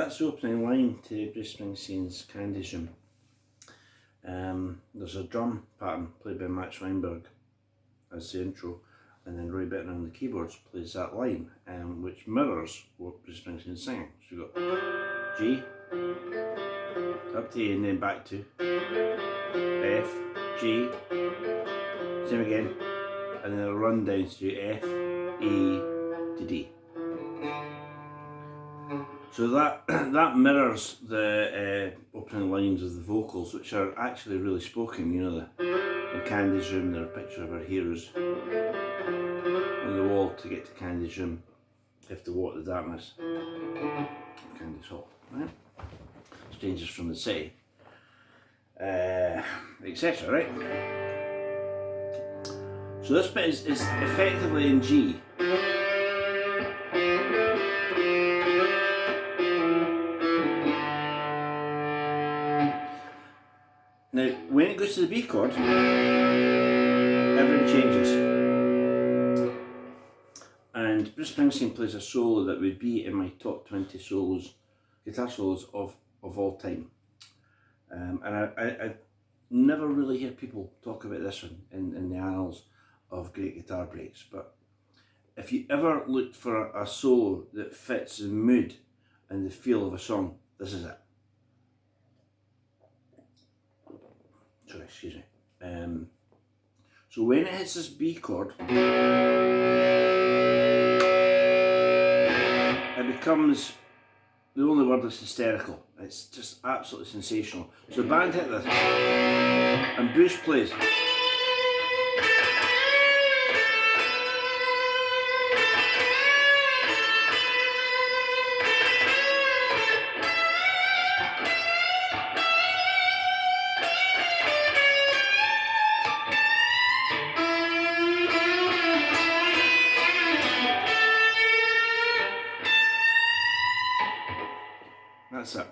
that's the opening line to Bruce Springsteen's Candy Zoom. There's a drum pattern played by Max Weinberg as the intro, and then Roy Bittan on the keyboards plays that line, which mirrors what Bruce Springsteen's singing. So you've got G, up to A, and then back to F, G, same again, and then a run down to F, E to D. So that mirrors the opening lines of the vocals, which are actually really spoken. You know, in Candy's room there are a picture of our heroes on the wall. To get to Candy's room, you have to walk the darkness of Candy's Hall, right? Strangers from the city, etc. Right? So this bit is effectively in G. Now, when it goes to the B chord, everything changes. And Bruce Springsteen plays a solo that would be in my top 20 solos, guitar solos of all time. And I never really hear people talk about this one in the annals of great guitar breaks. But if you ever looked for a solo that fits the mood and the feel of a song, this is it. Sorry, excuse me. So when it hits this B chord, it becomes, the only word is hysterical. It's just absolutely sensational. So the band hit this, and Bruce plays. That's it.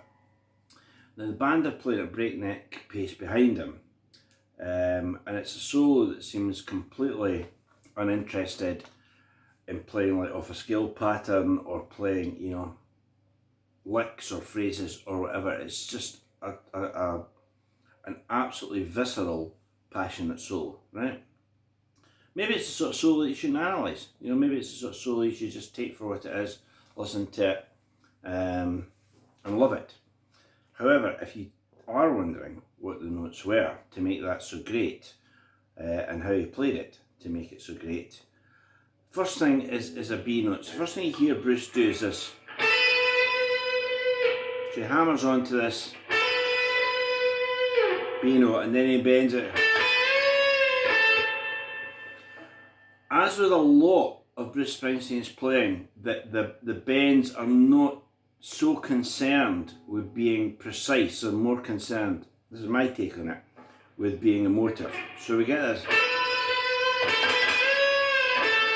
Now the band are playing at breakneck pace behind him, and it's a solo that seems completely uninterested in playing like off a scale pattern or playing, you know, licks or phrases or whatever. It's just an absolutely visceral, passionate solo, right? Maybe it's the sort of solo that you shouldn't analyse. You know, maybe it's the sort of solo you should just take for what it is, listen to it, and love it. However, if you are wondering what the notes were to make that so great, and how he played it to make it so great, first thing is a B note. So first thing you hear Bruce do is this. So he hammers onto this B note and then he bends it. As with a lot of Bruce Springsteen's playing, the bends are not so concerned with being precise, or more concerned, this is my take on it, with being emotive. So we get this.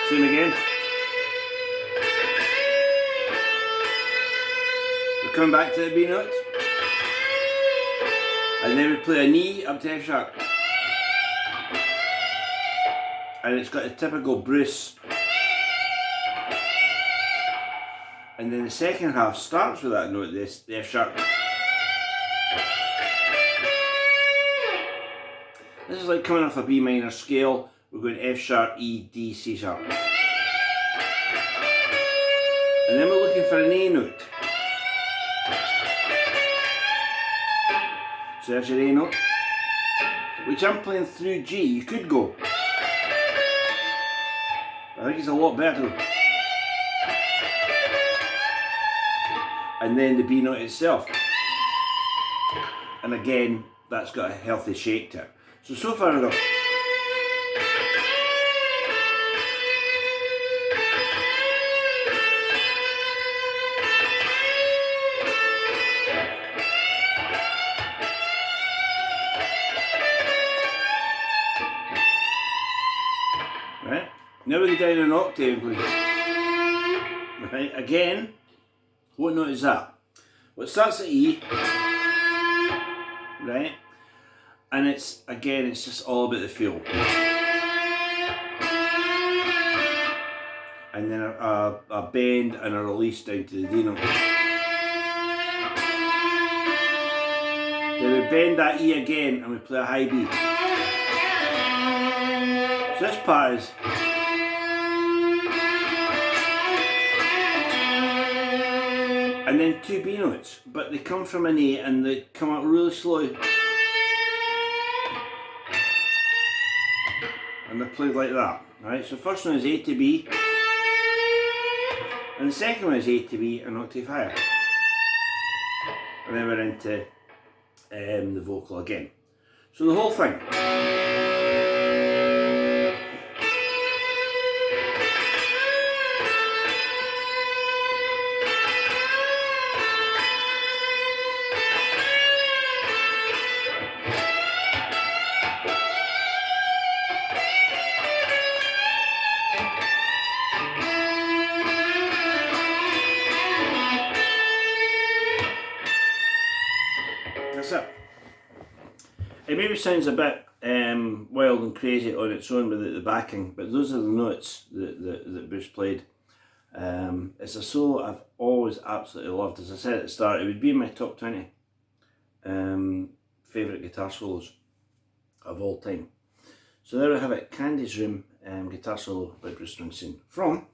Same again. We're coming back to the B note. And then we play an E up to F sharp. And it's got a typical Bruce. And then the second half starts with that note, the F sharp. This is like coming off a B minor scale. We're going F sharp, E, D, C sharp. And then we're looking for an A note. So there's your A note, which I'm playing through G. You could go. I think it's a lot better. And then the B note itself. And again, that's got a healthy shake to it. So far I go. Right, now we go down an octave. Right, again. What note is that? Well, it starts at E, right? And it's, again, it's just all about the feel. And then a bend and a release down to the D note. Then we bend that E again and we play a high B. So this part is. And then 2 B notes, but they come from an A and they come up really slow. And they're played like that. Alright, so the first one is A to B. And the second one is A to B, an octave higher. And then we're into the vocal again. So the whole thing. That's it. It maybe sounds a bit wild and crazy on its own without the backing, but those are the notes that Bruce played. It's a solo I've always absolutely loved. As I said at the start, it would be in my top 20 favourite guitar solos of all time. So there we have it, Candy's Room guitar solo by Bruce Springsteen from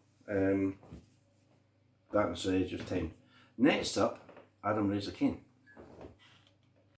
Darkness on the Edge of Time. Next up, Adam Razor Kane.